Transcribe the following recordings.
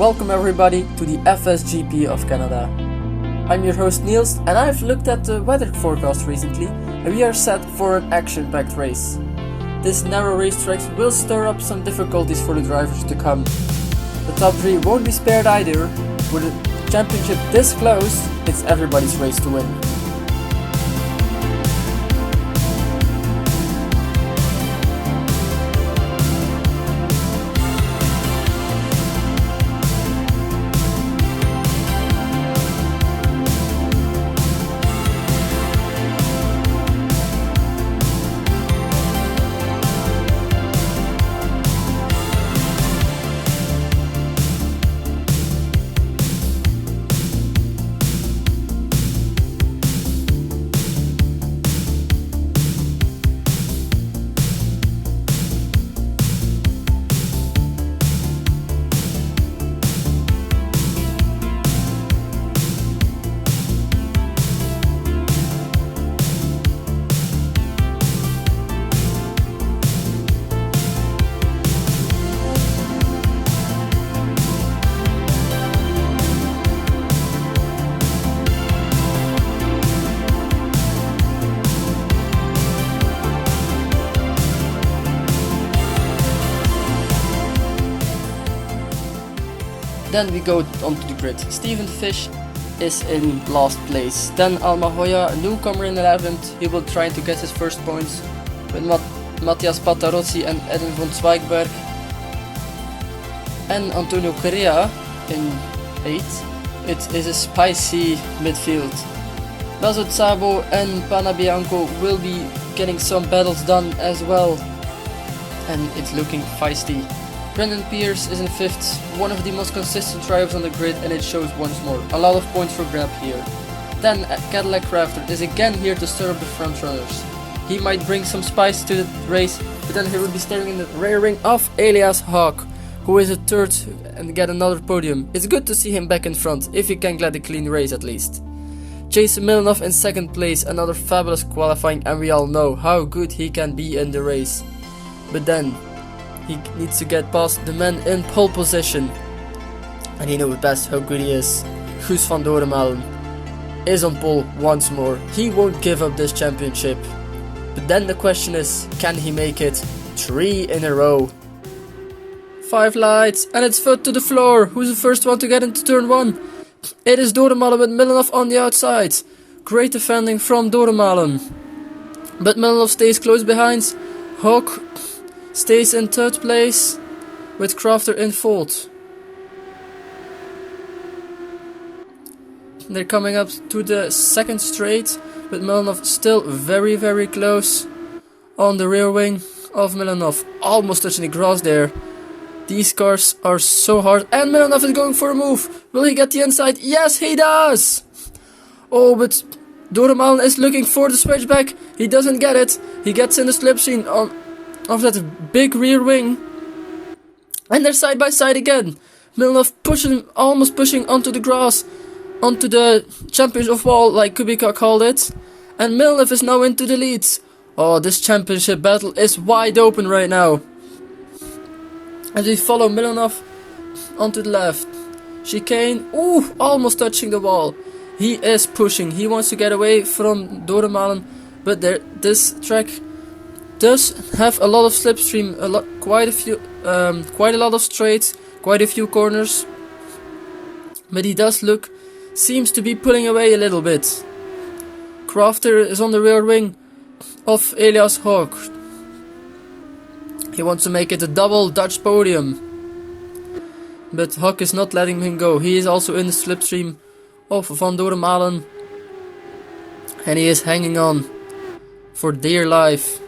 Welcome everybody to the FSGP of Canada. I'm your host Niels and I've looked at the weather forecast recently and we are set for an action-packed race. This narrow racetrack will stir up some difficulties for the drivers to come. The top 3 won't be spared either. With a championship this close, it's everybody's race to win. Then we go onto the grid. Steven Fish is in last place. Then Almahoya, a newcomer in 11th. He will try to get his first points with Mattias Patarozzi and Edwin von Zweigberg. And Antonio Correa in 8th. It is a spicy midfield. Bazo Szabo and Panabianco will be getting some battles done as well. And it's looking feisty. Brendan Pierce is in 5th, one of the most consistent drivers on the grid, and it shows once more. A lot of points for grab here. Then Cadillac Crafter is again here to stir up the front runners. He might bring some spice to the race, but then he will be staring in the rear wing of Elias Hawk, who is a 3rd and get another podium. It's good to see him back in front, if he can get a clean race at least. Jason Milanov in 2nd place, another fabulous qualifying, and we all know how good he can be in the race. But then he needs to get past the man in pole position. And he knows best how good he is. Guus van Doremalen is on pole once more. He won't give up this championship. But then the question is, can he make it 3 in a row? 5 lights and it's foot to the floor. Who's the first one to get into turn 1? It is Doremalen with Milanov on the outside. Great defending from Doremalen. But Milanov stays close behind. Hawk stays in 3rd place with Crafter in 4th. They're coming up to the 2nd straight with Milanov still very close on the rear wing of Milanov. Almost touching the grass there. These cars are so hard and Milanov is going for a move. Will he get the inside? Yes, he does! Oh, but Doremalen is looking for the switchback. He doesn't get it. He gets in the slipstream of that big rear wing, and they're side by side again. Milanov almost pushing onto the grass, onto the championship wall like Kubica called it, and Milanov is now into the lead. Oh, this championship battle is wide open right now. As we follow Milanov onto the left, chicane, ooh, almost touching the wall. He is pushing, he wants to get away from Doremalen, but this track does have a lot of slipstream, quite a lot of straights, quite a few corners, but he seems to be pulling away a little bit. Crafter is on the rear wing of Elias Hawk. He wants to make it a double Dutch podium, but Hawk is not letting him go. He is also in the slipstream of Van Doremalen, and he is hanging on for dear life.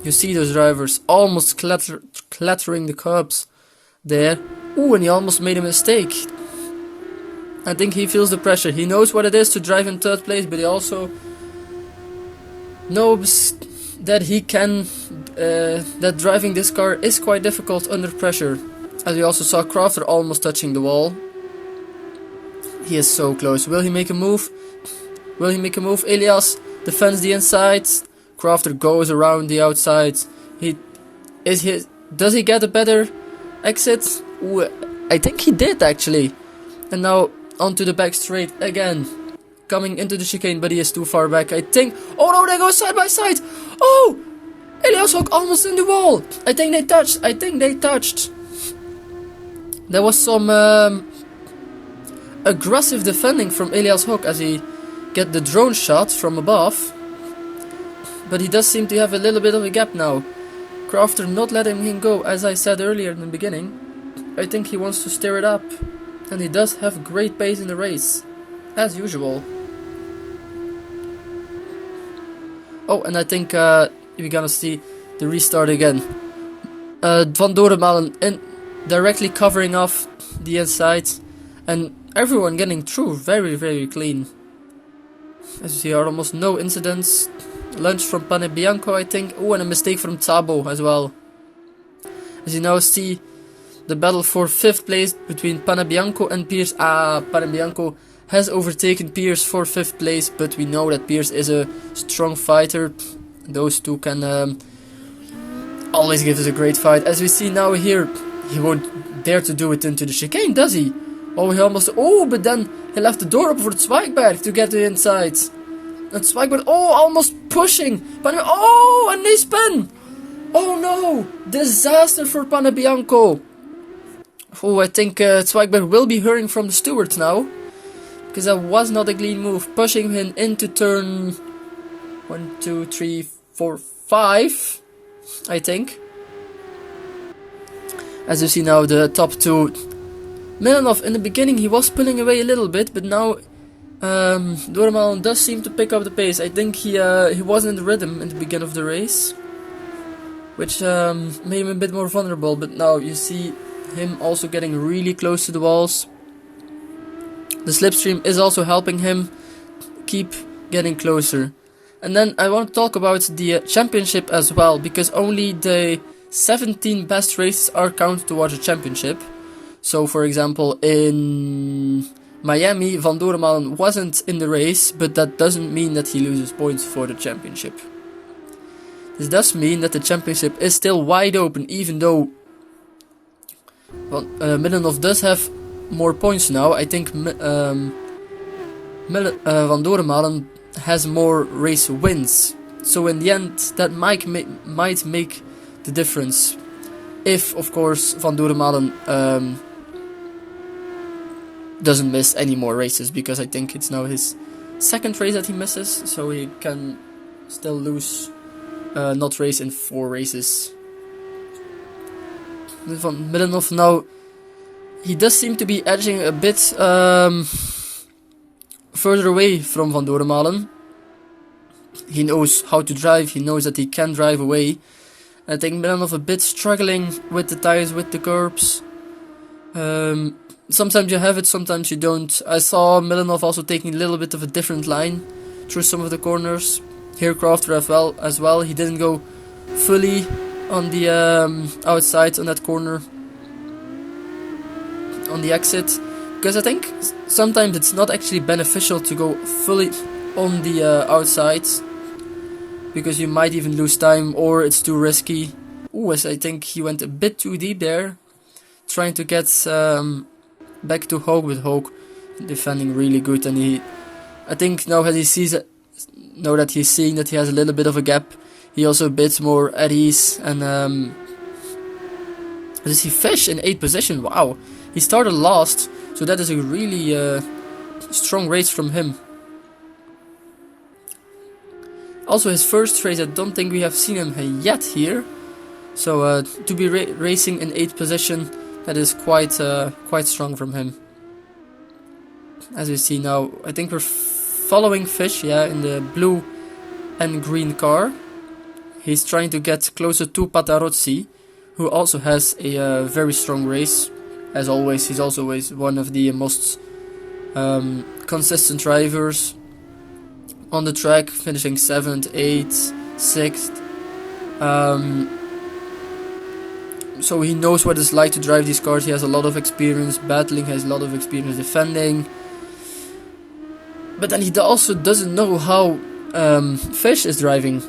You see those drivers almost clattering the curbs there. Ooh, and he almost made a mistake. I think he feels the pressure. He knows what it is to drive in 3rd place, but he also knows that that driving this car is quite difficult under pressure. As we also saw Crafter almost touching the wall. He is so close. Will he make a move? Elias defends the inside. Crafter goes around the outside. Does he get a better exit? Ooh, I think he did actually. And now onto the back straight again. Coming into the chicane, but he is too far back, I think. Oh no, they go side by side. Oh! Elias Hook almost in the wall. I think they touched. There was some aggressive defending from Elias Hook as he get the drone shot from above. But he does seem to have a little bit of a gap now. Crafter not letting him go, as I said earlier in the beginning. I think he wants to stir it up. And he does have great pace in the race. As usual. Oh, and I think we're gonna see the restart again. Van Doremalen directly covering off the inside. And everyone getting through very, very clean. As you see, are almost no incidents. Lunge from Pane Bianco, I think. Oh, and a mistake from Tabo as well. As you now see the battle for 5th place between Pane Bianco and Pierce. Pane Bianco has overtaken Pierce for 5th place, but we know that Pierce is a strong fighter. Those two can always give us a great fight. As we see now here, he won't dare to do it into the chicane, does he? Oh, he almost... Oh, but then he left the door up for Zweigberg to get to the inside. And Zweigberg, oh, almost pushing. Oh, a knee spin. Oh no, disaster for Pane Bianco. Oh, I think Zweigberg will be hurrying from the stewards now. Because that was not a clean move. Pushing him into turn 1, 2, 3, 4, 5. I think. As you see now, the top two. Milanov, in the beginning, he was pulling away a little bit. But now, Doremalen does seem to pick up the pace. I think he wasn't in the rhythm in the beginning of the race. Which made him a bit more vulnerable. But now you see him also getting really close to the walls. The slipstream is also helping him keep getting closer. And then I want to talk about the championship as well, because only the 17 best races are counted towards a championship. So for example in Miami, Van Doremalen wasn't in the race, but that doesn't mean that he loses points for the championship. This does mean that the championship is still wide open, even though Milanov does have more points now. I think Van Doremalen has more race wins. So in the end, that might make the difference. If, of course, Van Doremalen doesn't miss any more races. Because I think it's now his second race that he misses. So he can still lose, not race in 4 races. Van Milanov now, he does seem to be edging a bit further away from Van Doremalen. He knows how to drive, he knows that he can drive away. I think Milanov a bit struggling with the tires, with the curbs. Sometimes you have it, sometimes you don't. I saw Milanov also taking a little bit of a different line through some of the corners. Here Crafter as well, he didn't go fully on the outside on that corner, on the exit, because I think sometimes it's not actually beneficial to go fully on the outside, because you might even lose time or it's too risky. Ooh, I think he went a bit too deep there, trying to get back to Hogue, with Hogue defending really good. And I think now that he's seeing that he has a little bit of a gap, he also a bit more at ease. And does he fish in 8th position? Wow, he started last, so that is a really strong race from him. Also his first race, I don't think we have seen him yet here. So to be racing in 8th position, that is quite strong from him. As you see now, I think we're following Fish, yeah, in the blue and green car. He's trying to get closer to Patarozzi, who also has a very strong race. As always, he's also always one of the most consistent drivers on the track, finishing 7th, 8th, 6th. So he knows what it's like to drive these cars. He has a lot of experience battling, has a lot of experience defending. But then he also doesn't know how Fish is driving.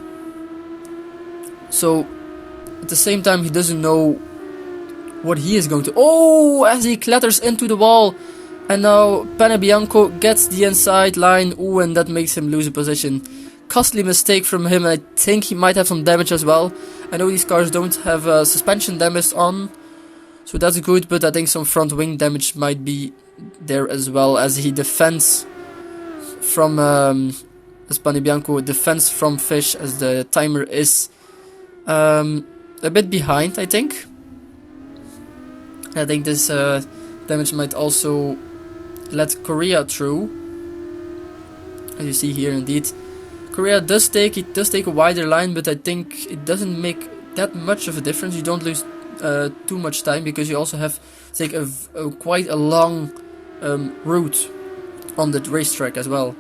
So at the same time, he doesn't know what he is going to... Oh, as he clatters into the wall. And now Panebianco gets the inside line. Ooh, and that makes him lose a position. Costly mistake from him, and I think he might have some damage as well. I know these cars don't have suspension damage on, so that's good, but I think some front wing damage might be there as well, as he defends from... as Panebianco defends from Fish, as the timer is a bit behind, I think. I think this damage might also let Korea through, as you see here indeed. Korea does take a wider line, but I think it doesn't make that much of a difference. You don't lose too much time, because you also have to take quite a long route on the racetrack as well.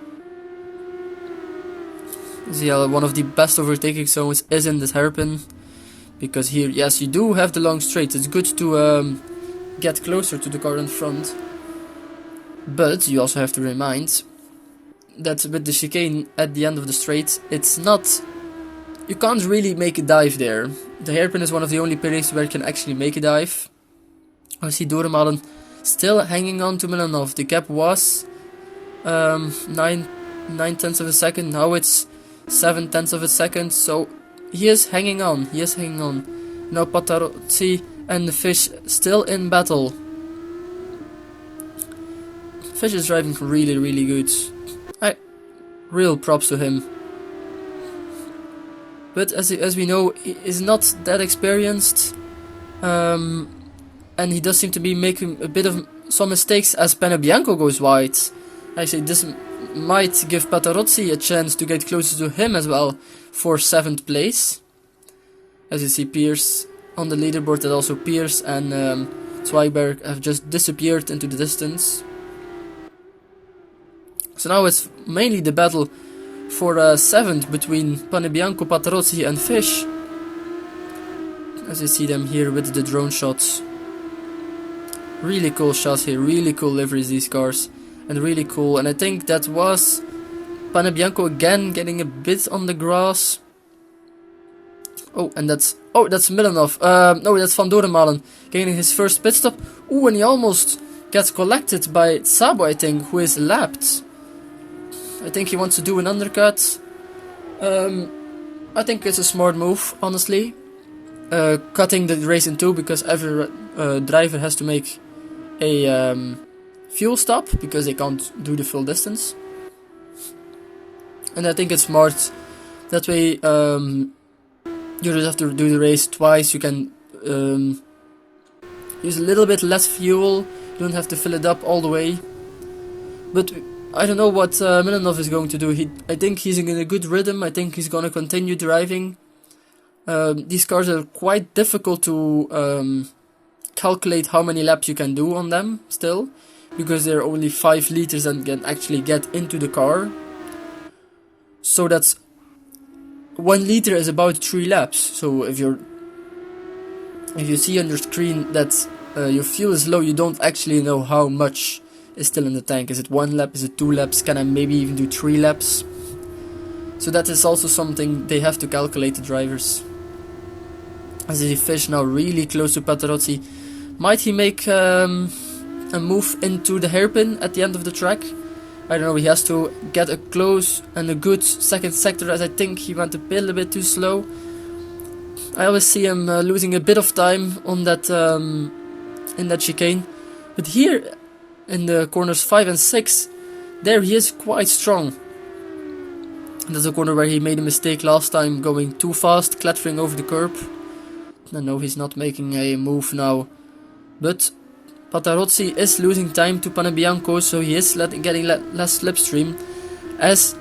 See, one of the best overtaking zones is in this hairpin, because here, yes, you do have the long straight. It's good to get closer to the car in front, but you also have to remind that with the chicane at the end of the straight, it's not... You can't really make a dive there. The hairpin is one of the only places where you can actually make a dive. I see Doornmalen still hanging on to Milanov. The gap was 9/10 of a second. Now it's 7/10 of a second. So he is hanging on. He is hanging on. Now Patarozzi and the Fish still in battle. Fish is driving really, really good. Real props to him. But as we know, he is not that experienced. And he does seem to be making a bit of some mistakes as Panebianco goes wide. Actually, this might give Patarozzi a chance to get closer to him as well for 7th place. As you see, Pierce on the leaderboard, that also Pierce and Zweiberg have just disappeared into the distance. So now it's mainly the battle for 7th between Panebianco, Patarozzi and Fish. As you see them here with the drone shots. Really cool shots here, really cool liveries, these cars. And really cool, and I think that was Panebianco again getting a bit on the grass. Oh, and that's Milanov. No, that's Van Doornmalen getting his first pit stop. Ooh, and he almost gets collected by Sabo, I think, who is lapped. I think he wants to do an undercut. I think it's a smart move, honestly. Cutting the race in two, because every driver has to make a fuel stop, because they can't do the full distance. And I think it's smart. That way, you just have to do the race twice. You can use a little bit less fuel. You don't have to fill it up all the way. But I don't know what Milanov is going to do. I think he's in a good rhythm. I think he's going to continue driving. These cars are quite difficult to calculate how many laps you can do on them still, because they're only 5 liters and can actually get into the car. So that's 1 liter is about 3 laps. So if you see on your screen that your fuel is low, you don't actually know how much is still in the tank. Is it 1 lap? Is it 2 laps? Can I maybe even do 3 laps? So that is also something they have to calculate, the drivers. As the Fish now really close to Patarozzi. Might he make a move into the hairpin at the end of the track? I don't know, he has to get a close and a good second sector, as I think he went a little bit too slow. I always see him losing a bit of time on that in that chicane. But here in the corners 5 and 6, there he is quite strong. That's a corner where he made a mistake last time, going too fast, clattering over the curb. I know he's not making a move now. But Patarozzi is losing time to Panebianco, so he is getting less slipstream. As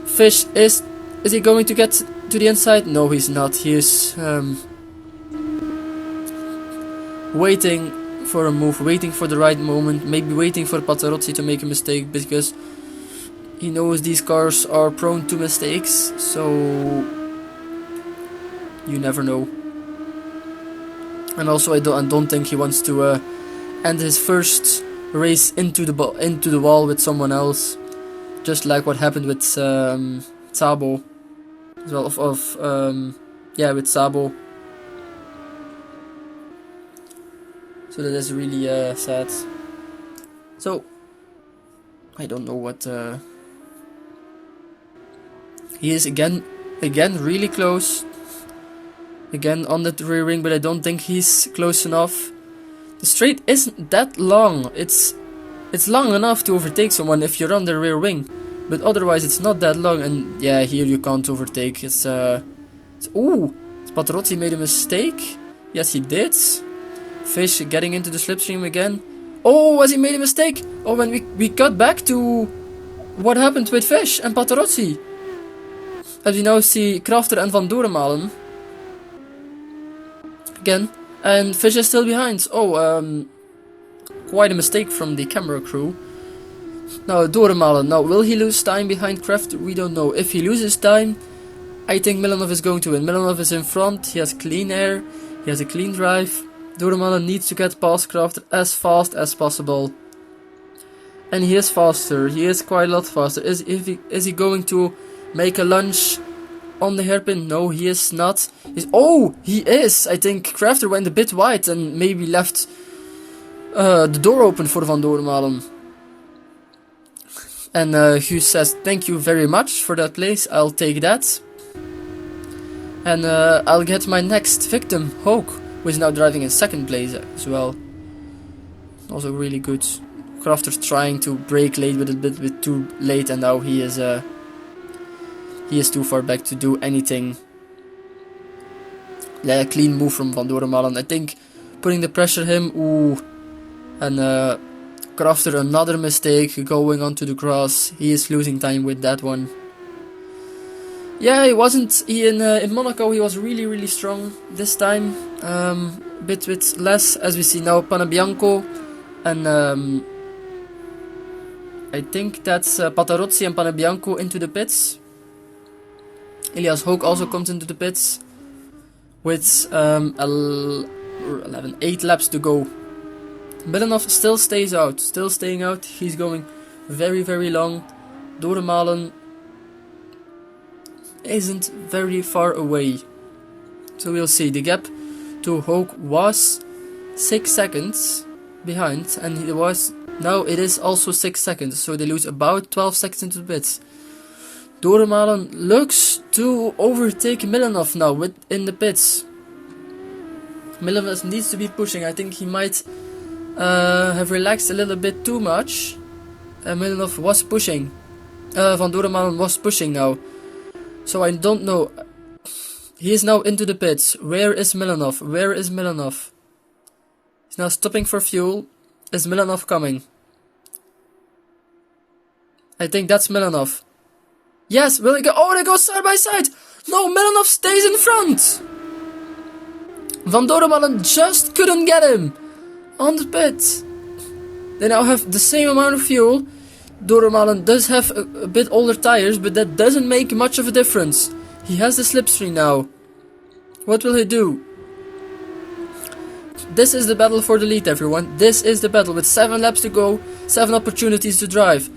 Fish is he going to get to the inside? No, he's not. He is waiting for a move, waiting for the right moment, maybe waiting for Patarozzi to make a mistake, because he knows these cars are prone to mistakes, so you never know. And also I don't think he wants to end his first race into the wall with someone else, just like what happened with Sabo as well. With Sabo. So that is really sad. So I don't know what he is again really close. Again on the rear wing, but I don't think he's close enough. The straight isn't that long. It's long enough to overtake someone if you're on the rear wing, but otherwise it's not that long. And yeah, here you can't overtake. It's ooh, Patarozzi made a mistake. Yes, he did. Fish getting into the slipstream again. Oh, has he made a mistake? Oh, when we cut back to what happened with Fish and Patarozzi. As we now see Crafter and Van Doornmalen again, and Fish is still behind. Oh, quite a mistake from the camera crew. Now Doornmalen. Now will he lose time behind Crafter? We don't know. If he loses time, I think Milanov is going to win. Milanov is in front. He has clean air. He has a clean drive. Doornmalen needs to get past Crafter as fast as possible. And he is faster. He is quite a lot faster. Is he going to make a lunge on the hairpin? No, he is not. Oh, he is. I think Crafter went a bit wide and maybe left the door open for Van Doornmalen. And Hughes says, thank you very much for that place. I'll take that. And I'll get my next victim, Hoke, who is now driving in second place as well. Also really good. Crafter trying to brake late, but a bit too late, and now he is too far back to do anything. Yeah, clean move from Van Doornmalen. I think putting the pressure him. Ooh, and Crafter another mistake going onto the grass. He is losing time with that one. Yeah, he wasn't. In Monaco he was really strong this time. Bit with less, as we see now. Panebianco and I think that's Patarozzi and Panebianco into the pits. Elias Hoek also comes into the pits with 8 laps to go. Milanov still stays out, still staying out. He's going very long. Doornmalen isn't very far away. So we'll see. The gap to Hoek was 6 seconds behind, and now it is also 6 seconds. So they lose about 12 seconds into the pits. Doornmalen looks to overtake Milanov now in the pits. Milanov needs to be pushing. I think he might have relaxed a little bit too much. Milanov was pushing. Van Doornmalen was pushing now. So I don't know. He is now into the pits. Where is Milanov? Where is Milanov? He's now stopping for fuel. Is Milanov coming? I think that's Milanov. Yes, will they go? Oh, they go side by side. No, Milanov stays in front. Van Doornmalen just couldn't get him on the pit. They now have the same amount of fuel. Doornmalen does have a bit older tires, but that doesn't make much of a difference. He has the slipstream now. What will he do? This is the battle for the lead, everyone. This is the battle with 7 laps to go, 7 opportunities to drive.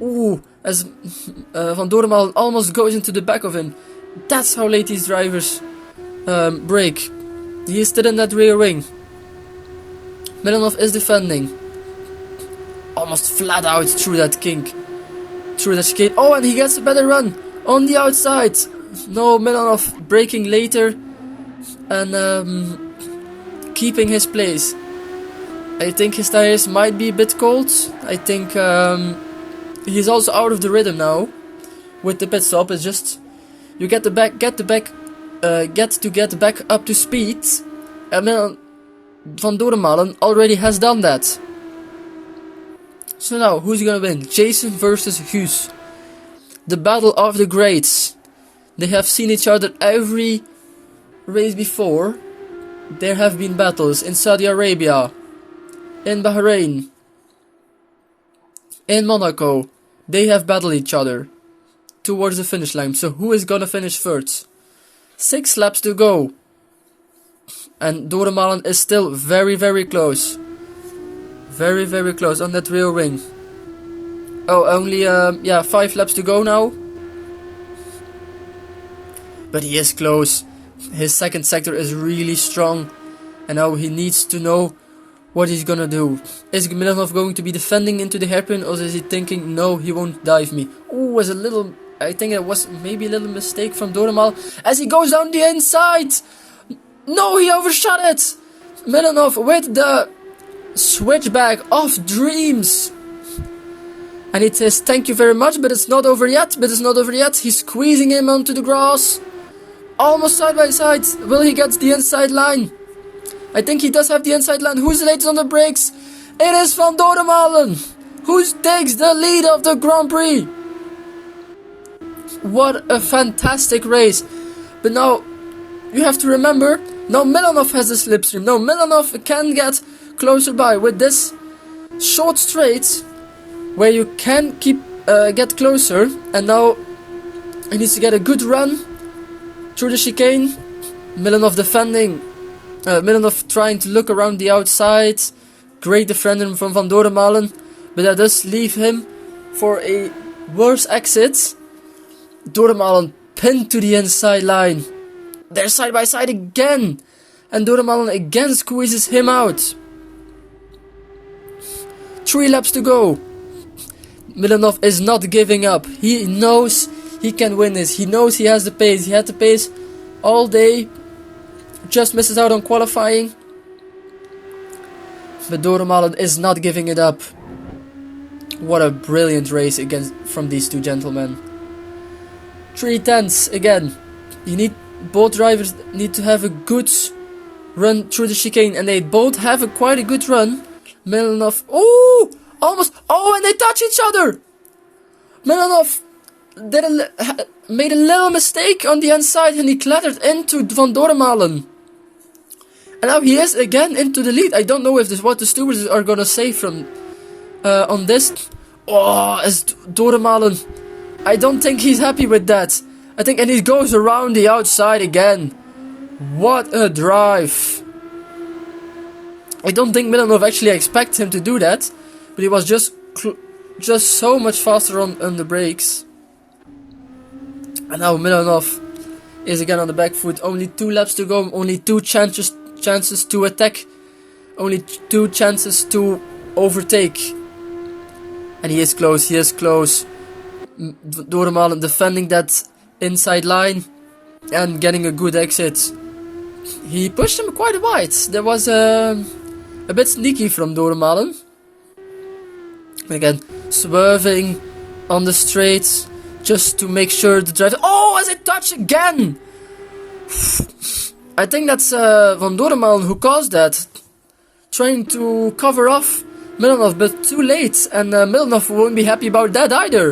Ooh, as Van Doornmalen almost goes into the back of him. That's how late these drivers brake. He is still in that rear wing. Milanov is defending. Almost flat out through that kink. Through that chicane. Oh, and he gets a better run on the outside. No, Milanov braking later and keeping his place. I think his tires might be a bit cold. I think he's also out of the rhythm now. With the pit stop, it's just you get back up to speed. And Van Doornmalen already has done that. So now, who's gonna win? Jason versus Hughes. The battle of the greats. They have seen each other every race before. There have been battles in Saudi Arabia, in Bahrain, in Monaco. They have battled each other towards the finish line. So who is gonna finish first? 6 laps to go. And Doornmalen is still very close. Very close on that rear wing. Oh, only 5 laps to go now. But he is close. His second sector is really strong. And now he needs to know what he's gonna do. Is Milanov going to be defending into the hairpin, or is he thinking, no, he won't dive me? Ooh, was a little, I think it was maybe a little mistake from Doremal as he goes down the inside. No, he overshot it. Milanov with the switchback of dreams. And it says thank you very much, but it's not over yet. He's squeezing him onto the grass. Almost side by side. Will he get the inside line? I think he does have the inside line. Who's the latest on the brakes? It is Van Doornmalen, who takes the lead of the Grand Prix. What a fantastic race. But now, you have to remember, now Milanov has the slipstream. Now Milanov can get closer by with this short straight, where you can get closer. And now, he needs to get a good run through the chicane. Milanov defending. Milanov trying to look around the outside. Great defending from Van Doornmalen. But that does leave him for a worse exit. Doornmalen pinned to the inside line. They're side by side again. And Doornmalen again squeezes him out. 3 laps to go. Milanov is not giving up. He knows he can win this. He knows he has the pace. He had the pace all day. Just misses out on qualifying. But Doornmalen is not giving it up. What a brilliant race from these two gentlemen. 3/10 again. Both drivers need to have a good run through the chicane, and they both have quite a good run. Milanov, almost, and they touch each other. Milanov made a little mistake on the inside, and he clattered into Van Doornmalen. And now he is again into the lead. I don't know if this is what the stewards are gonna say from on this. As Doornmalen, I don't think he's happy with that. And he goes around the outside again. What a drive! I don't think Milanov actually expected him to do that, but he was just so much faster on the brakes. And now Milanov is again on the back foot. Only 2 laps to go. Only 2 chances to attack. Only 2 chances to overtake. And he is close. Doornmalen defending that inside line and getting a good exit. He pushed him quite wide. That was a bit sneaky from Doornmalen. Again, swerving on the straight just to make sure the driver. As it touched again! I think that's Van Doornmalen who caused that. Trying to cover off Milanov, but too late. And Milanov won't be happy about that either.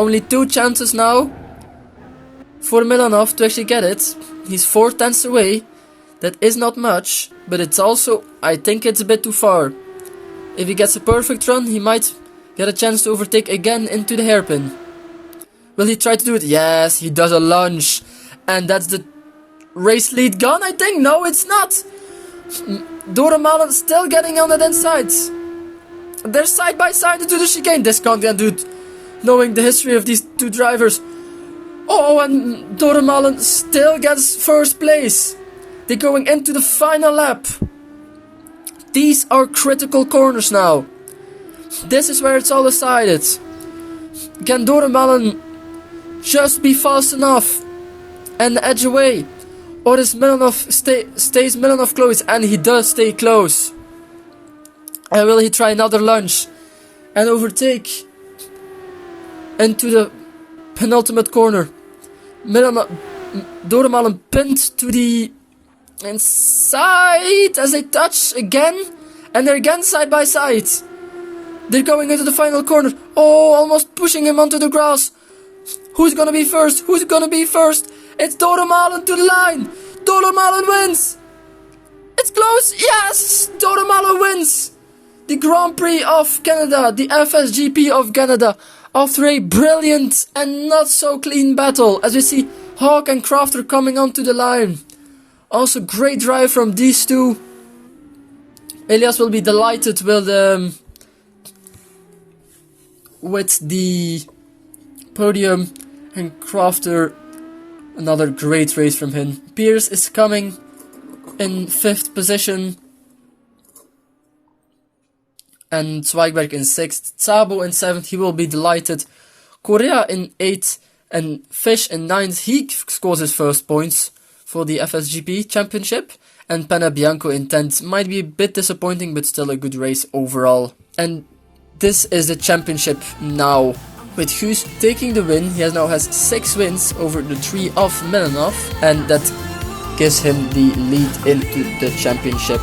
Only 2 chances now for Milanov to actually get it. He's 4/10 away. That is not much, but it's also, I think it's a bit too far. If he gets a perfect run, he might get a chance to overtake again into the hairpin. Will he try to do it? Yes, he does a lunge. And that's the race lead gone, I think. No, it's not. Doornmalen still getting on that inside. They're side by side into the chicane. This can't get good, knowing the history of these two drivers. And Doornmalen still gets first place. They're going into the final lap. These are critical corners now. This is where it's all decided. Can Doornmalen just be fast enough and edge away? Or is Milanov stays Milanov close? And he does stay close. And will he try another lunge and overtake into the penultimate corner? Doornmalen pinned to the inside as they touch again, and they're again side by side. They're going into the final corner. Almost pushing him onto the grass. Who's gonna be first? It's Doornmalen to the line. Doornmalen wins. It's close. Yes, Doornmalen wins the Grand Prix of Canada, the FSGP of Canada, after a brilliant and not so clean battle. As we see Hawk and Crafter coming onto the line. Also great drive from these two. Elias will be delighted with the podium, and Crafter, another great race from him. Pierce is coming in 5th position. And Zweigberg in 6th. Szabo in 7th, he will be delighted. Korea in 8th and Fish in 9th. He scores his first points for the FSGP championship. And Pena Bianco in 10th. Might be a bit disappointing, but still a good race overall. And this is the championship now. With Hughes taking the win, he now has 6 wins over the 3 of Milanov. And that gives him the lead into the championship.